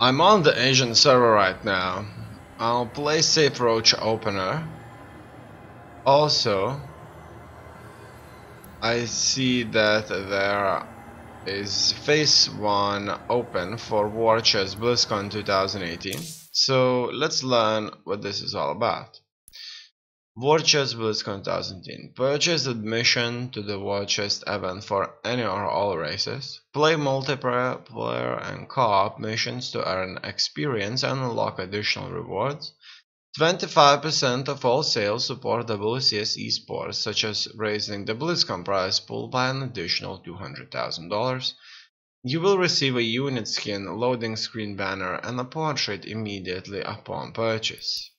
I'm on the Asian server right now. I'll play Safe Roach Opener. Also, I see that there is Phase 1 open for War Chest BlizzCon 2018. So let's learn what this is all about. War Chest BlizzCon 2018. Purchase admission to the War Chest event for any or all races. Play multiplayer and co-op missions to earn experience and unlock additional rewards. 25% of all sales support WCS esports, such as raising the BlizzCon prize pool by an additional $200,000. You will receive a unit skin, loading screen banner, and a portrait immediately upon purchase.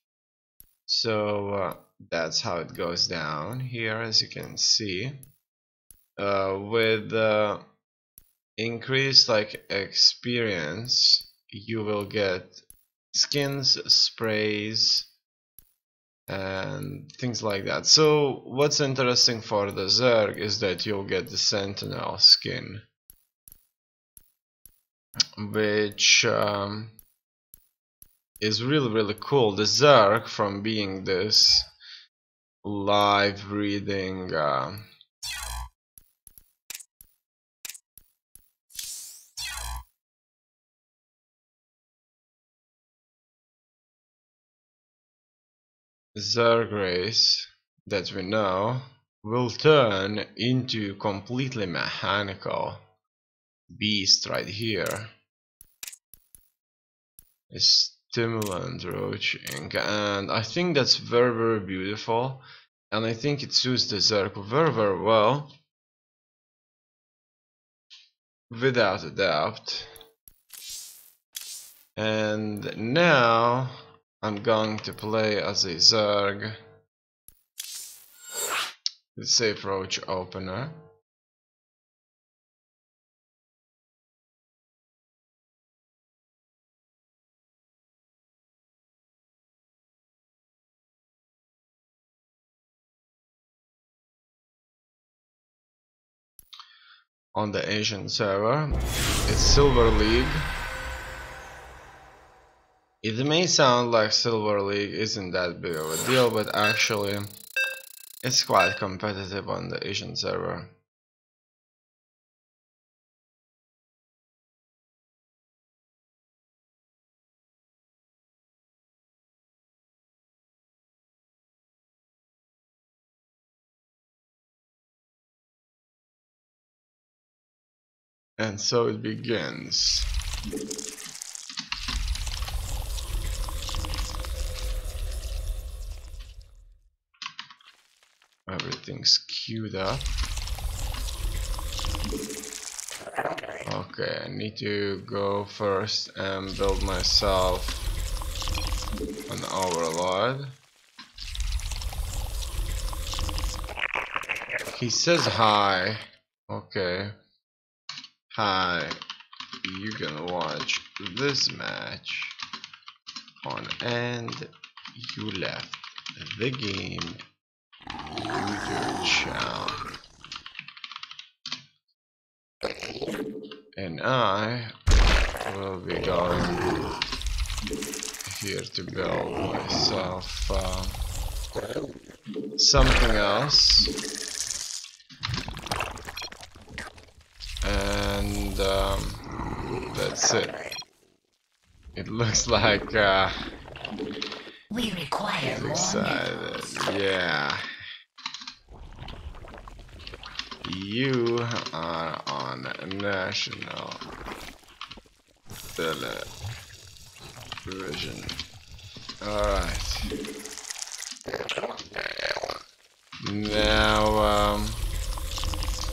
So that's how it goes down here, as you can see. With increased experience, you will get skins, sprays, and things like that. So what's interesting for the Zerg is that you'll get the Sentinel skin, which is really cool. The Zerg, from being this live reading Zerg race that we know, will turn into completely mechanical beast right here. A stimulant roaching, and I think that's very beautiful, and I think it suits the Zerg very well, without a doubt. And now I'm going to play as a Zerg, the Safe Roach Opener. On the Asian server, it's Silver League. It may sound like Silver League isn't that big of a deal, but actually it's quite competitive on the Asian server. And so it begins. Everything's queued up. Okay, I need to go first and build myself an overlord. He says hi. Okay. Hi. You can watch this match on AndYouLeftTheGame YouTube channel. And I will be going here to build myself something else, and that's it. It looks like we require more excited. Yeah. You are on national television. Alright. Now,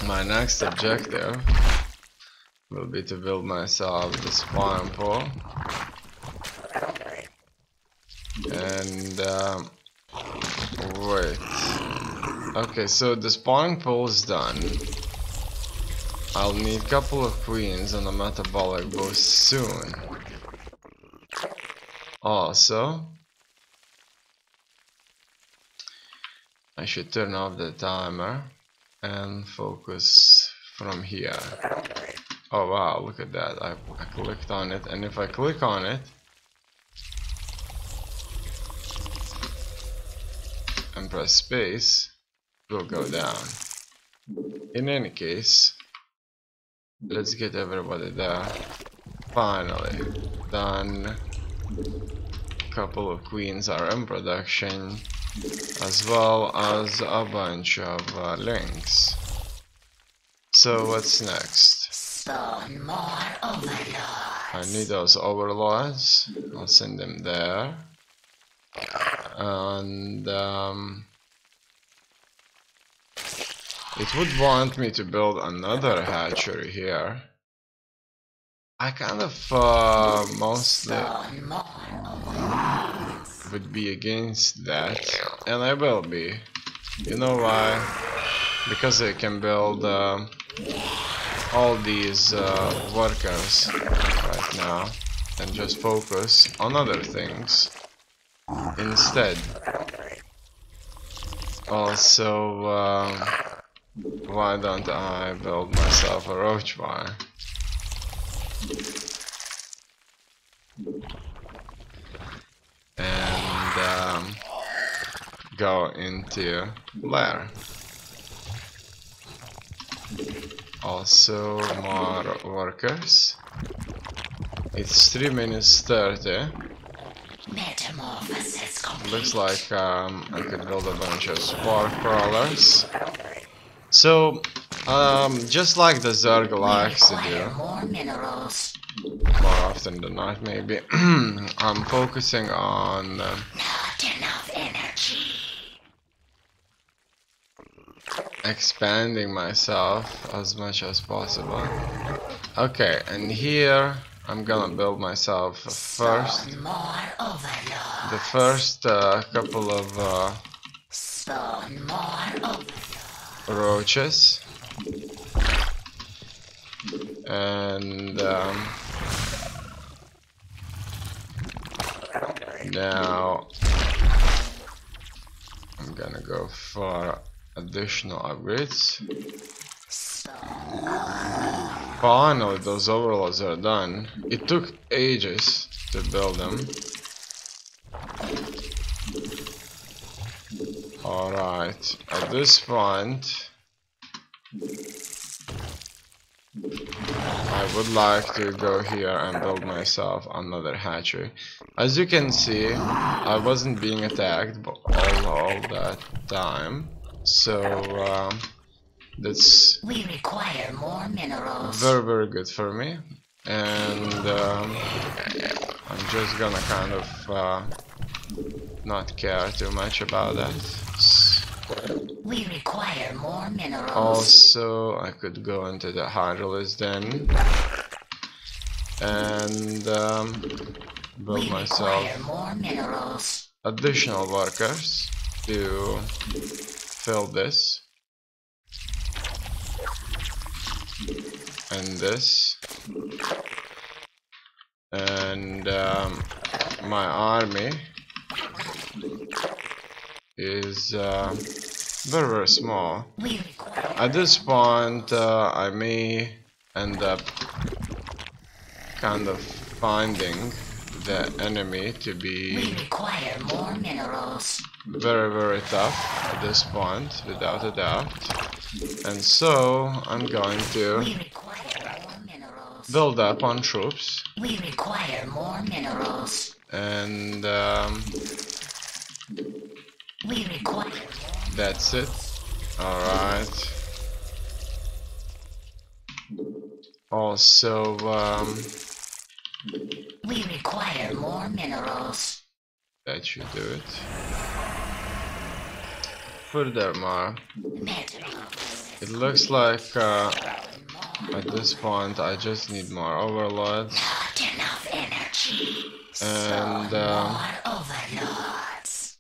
my next objective will be to build myself the spawn pool. And, wait. Okay, so the spawning pool is done. I'll need a couple of queens and a metabolic boost soon. Also, I should turn off the timer and focus from here. Oh wow, look at that. I clicked on it, and if I click on it and press space, it will go down. In any case, let's get everybody there. Finally done. Couple of queens are in production, as well as a bunch of links. So what's next? Spawn more overlords. I need those overlords. I'll send them there. And it would want me to build another hatchery here. I kind of mostly would be against that, and I will be. You know why? Because I can build all these workers right now and just focus on other things instead. Also, why don't I build myself a roach farm? And go into lair. Also more workers. It's 3 minutes 30. Metamorphosis complete. Looks like I could build a bunch of spore crawlers. So just like the Zerg likes to do, More minerals. more often than not maybe, I'm focusing on Not enough energy. expanding myself as much as possible. Okay, and here I'm gonna build myself first the first couple of roaches, and now I'm gonna go for additional upgrades. Finally, those overlords are done. It took ages to build them. Alright, at this point I would like to go here and build myself another hatchery. As you can see, I wasn't being attacked all that time, so that's we require more minerals. very good for me, and I'm just gonna kind of not care too much about that. We require more minerals. Also, I could go into the hydrolysis den and build myself more minerals. additional workers to fill this and this, and my army is very small. At this point I may end up kind of finding the enemy to be more minerals. very tough at this point, without a doubt, and so I'm going to build up on troops. We require more minerals. And we require that's it. Alright. Also, we require more minerals. that should do it. Furthermore, it looks like at this point I just need more overlords. Not enough energy. And overlords.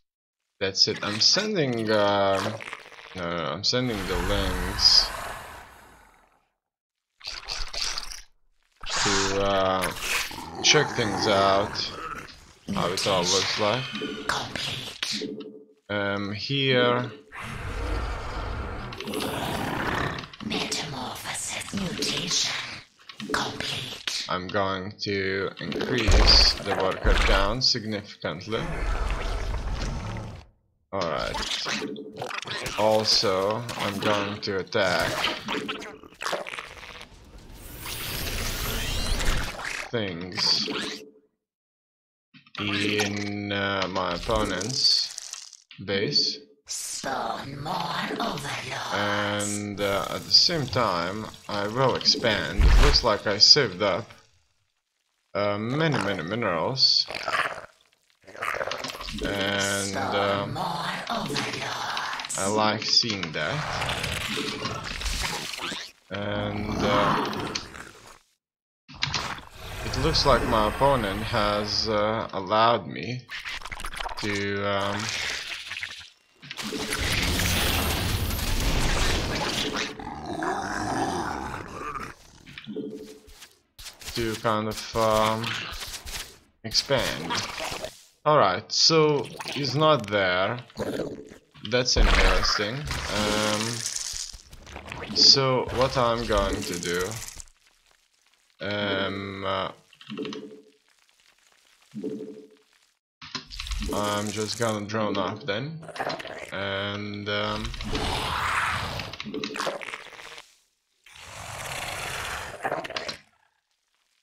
That's it. I'm sending I'm sending the links to check things out, how it all looks like. Here Metamorphosis mutation. I'm going to increase the worker count significantly. Alright. Also, I'm going to attack things in my opponent's base. Spawn more overlords. And at the same time, I will expand. It looks like I saved up many minerals. And I like seeing that. And it looks like my opponent has allowed me to kind of expand. Alright, so he's not there. That's interesting. So what I'm going to do, I'm just gonna drone up then, and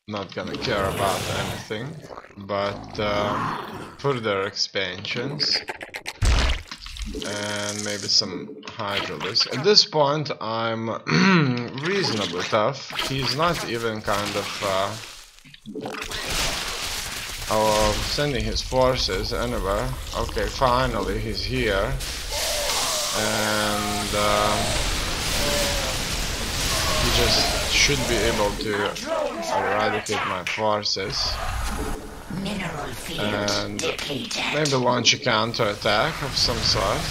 not gonna care about anything but further expansions and maybe some hydraulics. At this point I'm reasonably tough. He's not even kind of sending his forces anywhere. Okay, finally he's here, and he just should be able to eradicate my forces and maybe launch a counter-attack of some sort.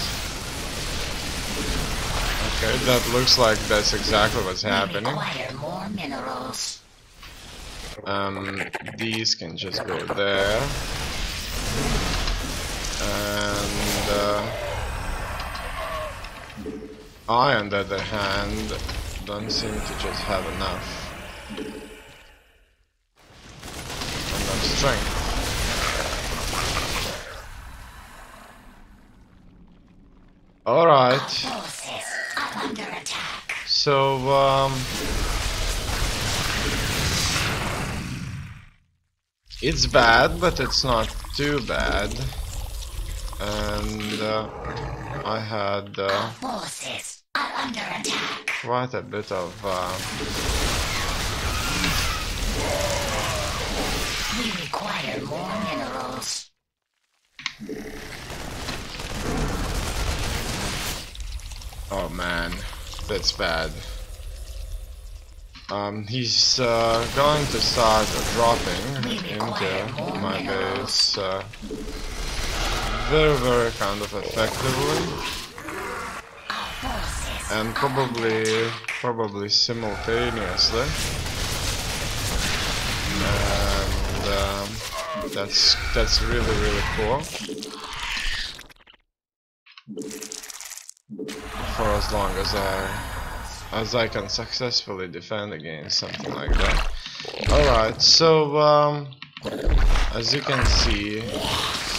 Okay, that looks like that's exactly what's happening. These can just go there, and I, on the other hand, don't seem to just have enough strength. Alright, so it's bad, but it's not too bad, and I had quite a bit of we require more minerals. Oh man, that's bad. He's going to start dropping into my base very kind of effectively, and probably simultaneously, and that's really cool. For as long as I can successfully defend against something like that. Alright, so as you can see,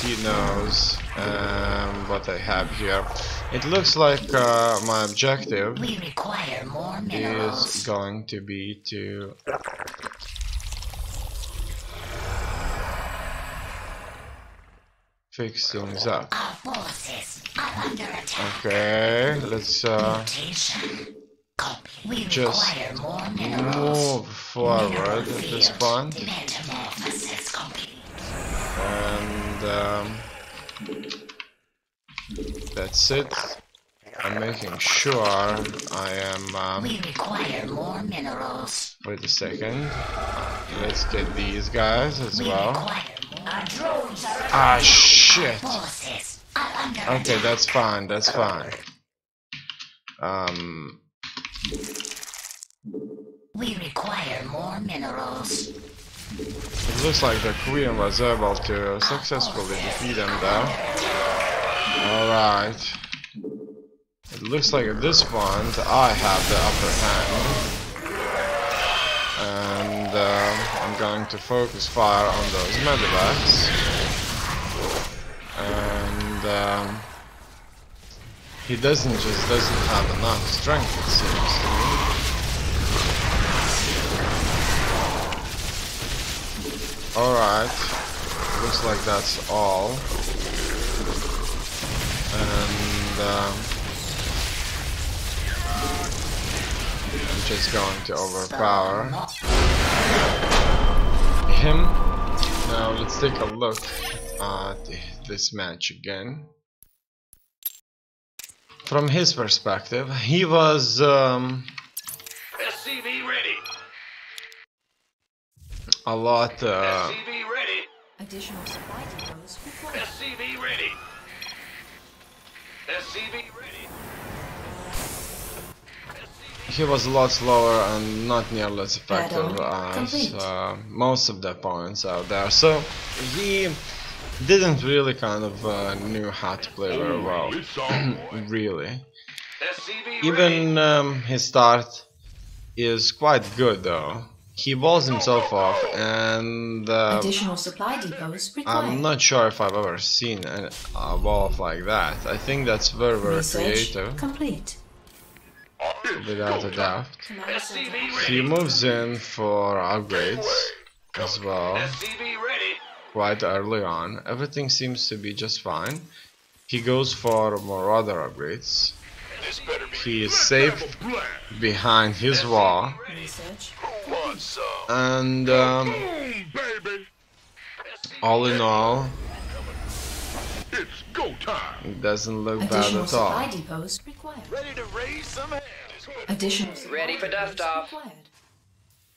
he knows what I have here. It looks like my objective is going to be to fix things up. Okay, let's just move forward at this point, and that's it. I'm making sure I am. We require more minerals. Wait a second. Let's get these guys as well. Ah, shit. Okay, that's fine. That's fine. We require more minerals. It looks like the Queen was able to successfully defeat them there. Alright. It looks like at this point I have the upper hand. And I'm going to focus fire on those medevacs. And he doesn't have enough strength, it seems to me. Alright, looks like that's all. And I'm just going to overpower him. Now let's take a look at this match again. From his perspective, he was SCV ready. a lot SCV ready. Additional supply depots required. SCV ready. SCV ready. he was a lot slower and not nearly as effective Add-on as most of the opponents out there. So he didn't really kind of knew how to play very well. Really. SCV Even his start is quite good though. He walls himself off, and Additional supply depots required. I'm not sure if I've ever seen a wall off like that. I think that's very Research creative, complete. without a doubt. Command center. SCV He ready. moves in for upgrades as well, SCV ready. quite early on. Everything seems to be just fine. He goes for more other upgrades. This better be. He is safe behind his wall, Research. Want some? and Baby. all in all, It's go time. it doesn't look bad Additional at all. supply depots required. Ready to raise some hell. Additional supply Ready for depots dust-off. required.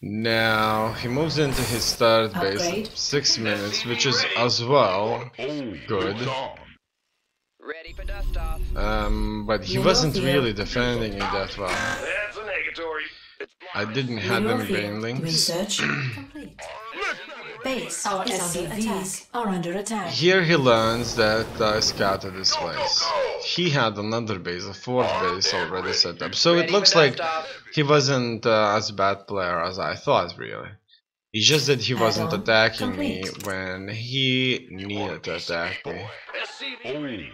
Now he moves into his third base, Upgrade. 6 minutes, which is as well good. Ready for dust off. But he wasn't really defending it that well. That's a negatory. It's I didn't have them Mineral banelings. Research complete. Base Our SCVs are under attack. Here he learns that I scouted this place. He had another base, a fourth base already set up. So it looks like he wasn't as bad player as I thought, really. It's just that he wasn't Add-on attacking me complete. when he needed to attack me. SCV.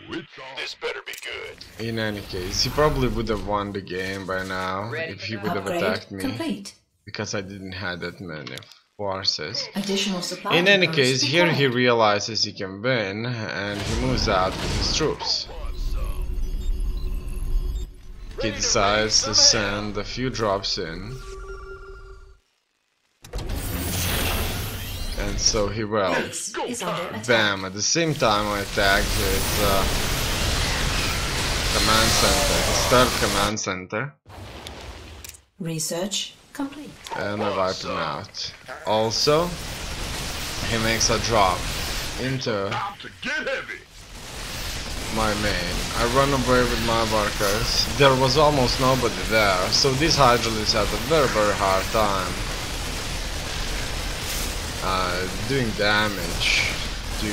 This better be good. In any case, he probably would have won the game by now if he would have Upgrade attacked me, complete. because I didn't have that many forces. Additional supply In any depots case, here he required. realizes he can win, and he moves out with his troops. He decides to send a few drops in, and so he will. Base is under attack. Bam! At the same time, I attacked his command center, his third command center, Research complete. and I wipe him out. Also, he makes a drop into About to get heavy. my main. I run away with my workers. There was almost nobody there, so these hydraulics had a very hard time doing damage to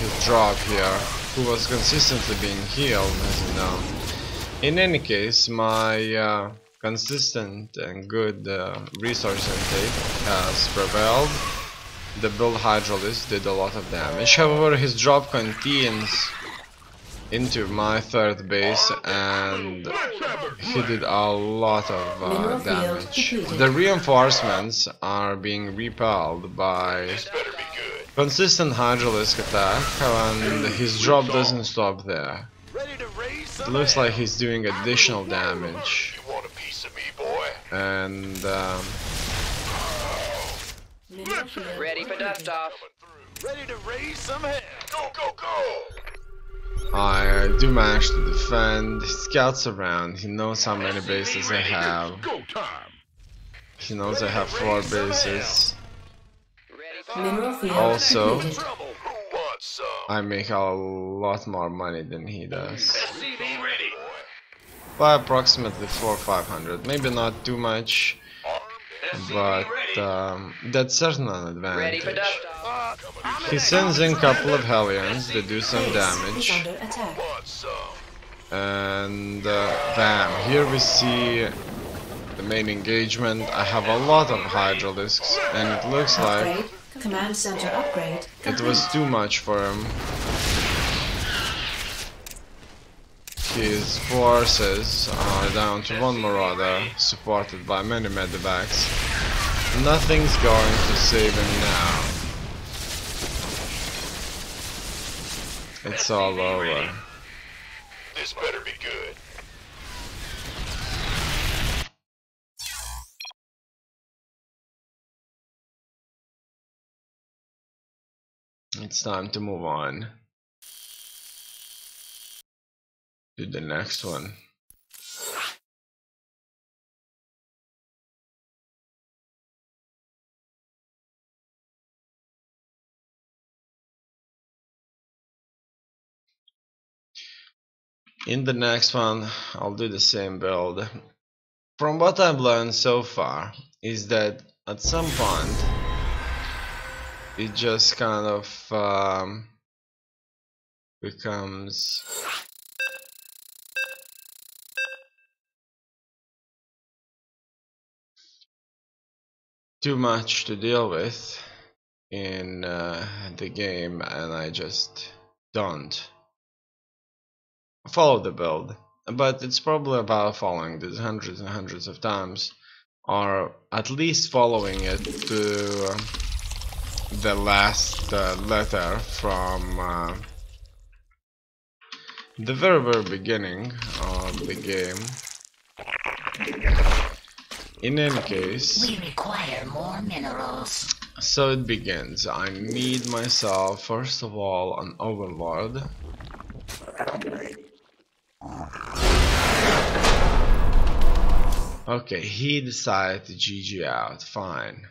his drop here, who was consistently being healed, as you know. In any case, my consistent and good resource intake has prevailed. The build hydraulics did a lot of damage. However, his drop contains into my third base, and he did a lot of damage. The reinforcements are being repelled by Better be good. consistent hydraulic attack, and his drop doesn't stop there. Ready to raise It some looks hell. like he's doing additional damage, You want a piece of me, boy? and Ready for dust off. Ready to raise some hell. Go, go, go. I do manage to defend. He scouts around. He knows how many bases I have. Go time. He knows I have 4 bases. Ready for Mineral field Also, completed. Trouble. Who wants some? I make a lot more money than he does. SCV ready. By approximately 400-500. Maybe not too much, but that's certainly an ready for advantage. dust off. He sends in a couple of Hellions. They do some Base is damage. under attack. Want some? And bam, here we see the main engagement. I have a lot of hydralisks, and it looks like Upgrade. Command center upgrade. it was too much for him. His forces are down to one marauder, supported by many medevacs. Nothing's going to save him now. It's all over. This better be good. It's time to move on to the next one. In the next one, I'll do the same build. From what I've learned so far is that at some point it just kind of becomes too much to deal with in the game, and I just don't follow the build. But it's probably about following this hundreds and hundreds of times, or at least following it to the last letter from the very beginning of the game. In any case, we require more minerals. So it begins. I need myself, first of all, an overlord. Okay, he decided to GG out. Fine.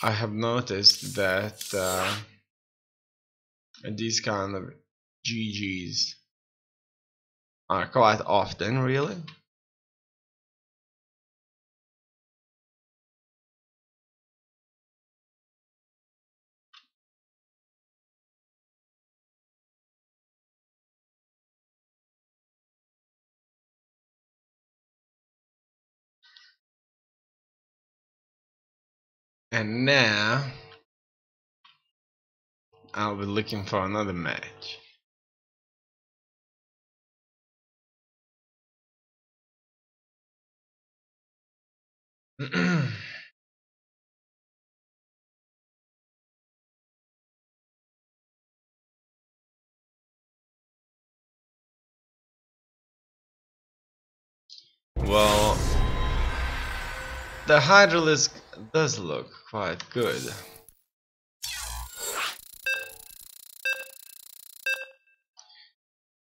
I have noticed that these kind of GGs are quite often, really. And now I'll be looking for another match. Well, the hydralisk does look quite good.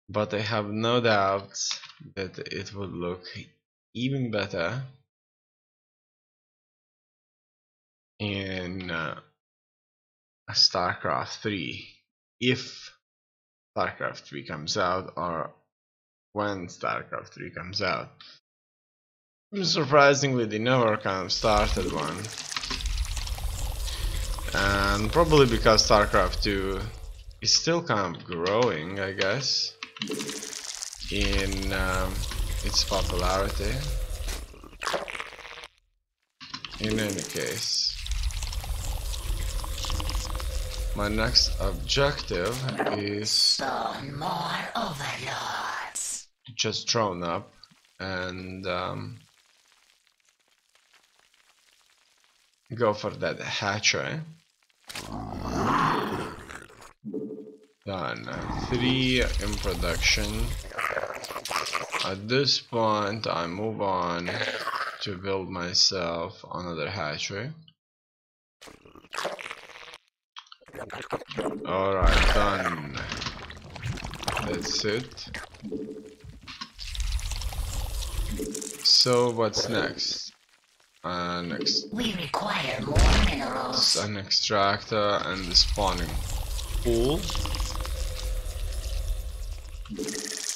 But I have no doubts that it would look even better in Starcraft 3, if Starcraft 3 comes out, or when Starcraft 3 comes out. Surprisingly, they never kind of started one, and probably because Starcraft 2 is still kind of growing, I guess, in its popularity. In any case, my next objective is Spawn more overlords. just drone up and go for that hatchery. Done. 3 in production. At this point, I move on to build myself another hatchery. Alright, done. That's it. So what's next? We require more minerals. An extractor and the spawning pool.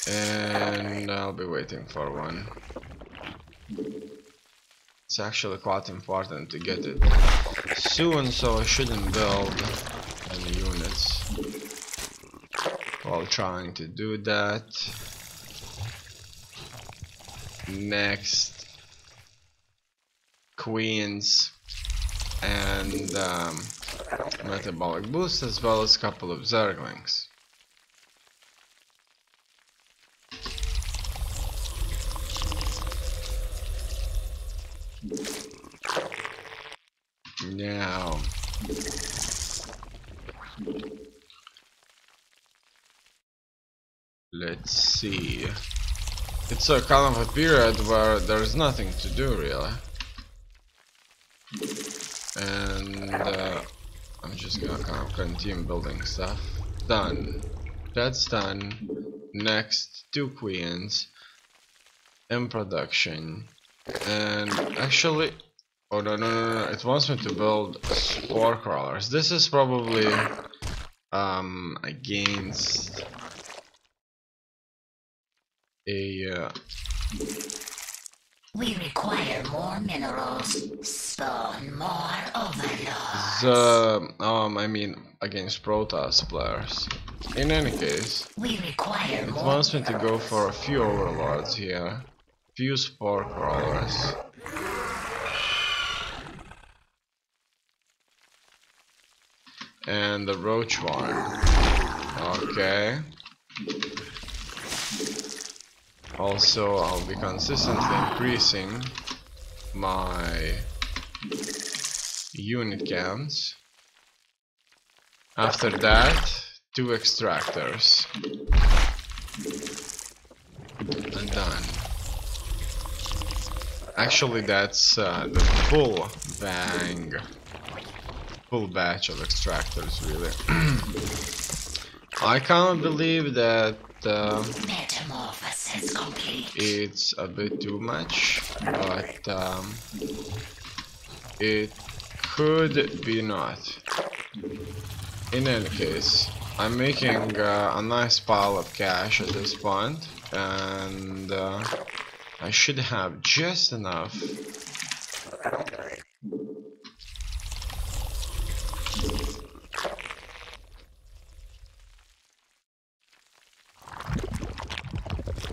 And I'll be waiting for one. It's actually quite important to get it soon, so I shouldn't build any units while trying to do that. Next, queens and metabolic boost, as well as a couple of zerglings. Now, let's see. It's a kind of a period where there's nothing to do really, and I'm just gonna kind of continue building stuff. Done. That's done. Next, 2 queens in production, and actually, oh no, it wants me to build spore crawlers. This is probably against a We require more minerals. Spawn more overlords. I mean against Protoss players. In any case, We require it more wants me to minerals. go for a few overlords here, few spore crawlers, and the roach one. Okay. Also, I'll be consistently increasing my unit counts. After that, 2 extractors. And done. Actually, that's the full batch of extractors, really. I can't believe that Metamorphosis complete. it's a bit too much, but it could be not. In any case, I'm making a nice pile of cash at this point, and I should have just enough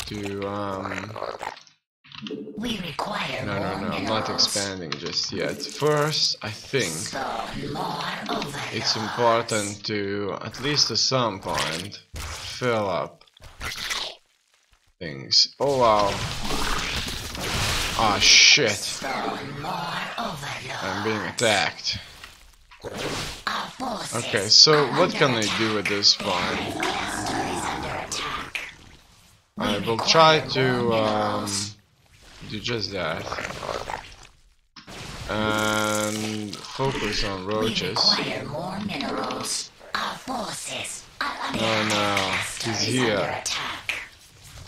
to We require no, more I'm not minerals. expanding just yet. First, I think Spawn more overlords. it's important to, at least at some point, fill up things. Oh wow. Ah shit. Spawn more overlords. I'm being attacked. Our forces Okay, so are what can under I do at this attack. point? Cluster is under attack. I will try to do just that. And focus on roaches. We require more minerals. Our forces are under No, attack. no, Cluster he's is here. under attack.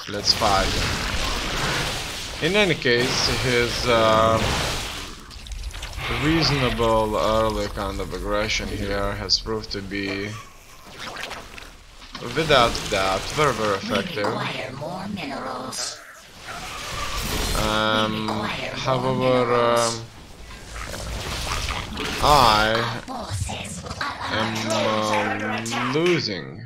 Let's fight. In any case, his reasonable early kind of aggression here has proved to be, without doubt, very, very We effective. require more minerals. However, I Forces are under am attack. losing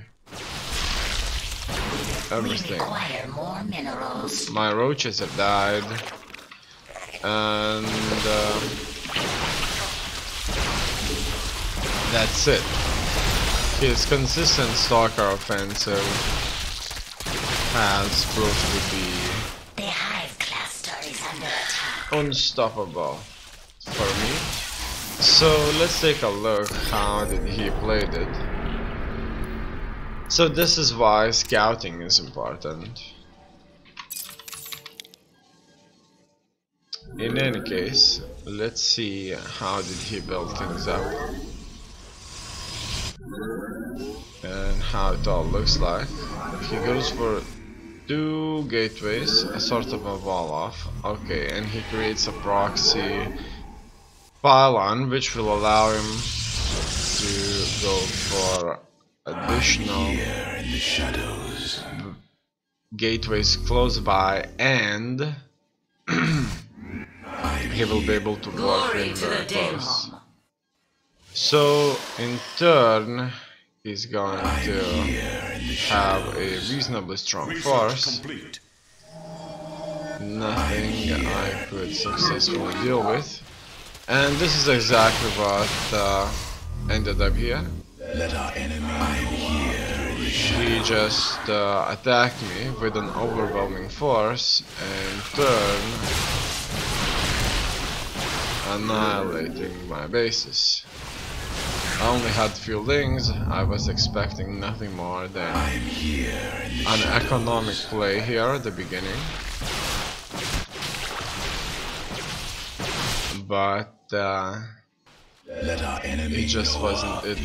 We everything. require more minerals. My roaches have died, and that's it. His consistent stalker offensive has proved to be The hive cluster is under attack. unstoppable for me. So let's take a look how did he played it. So this is why scouting is important. In any case, let's see how did he build things up and how it all looks like. He goes for 2 gateways, a sort of a wall off. Okay, and he creates a proxy pylon which will allow him to go for additional gateways close by, and he will be able to work in very close. So in turn he's going to have a reasonably strong force. nothing I could successfully deal with. And this is exactly what ended up here. Let our enemy hear. He just attacked me with an overwhelming force and turn, annihilating my bases. I only had few lings. I was expecting nothing more than an economic play here at the beginning. But Let our enemy it just wasn't it.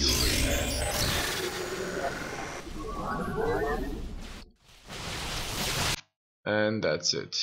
And that's it.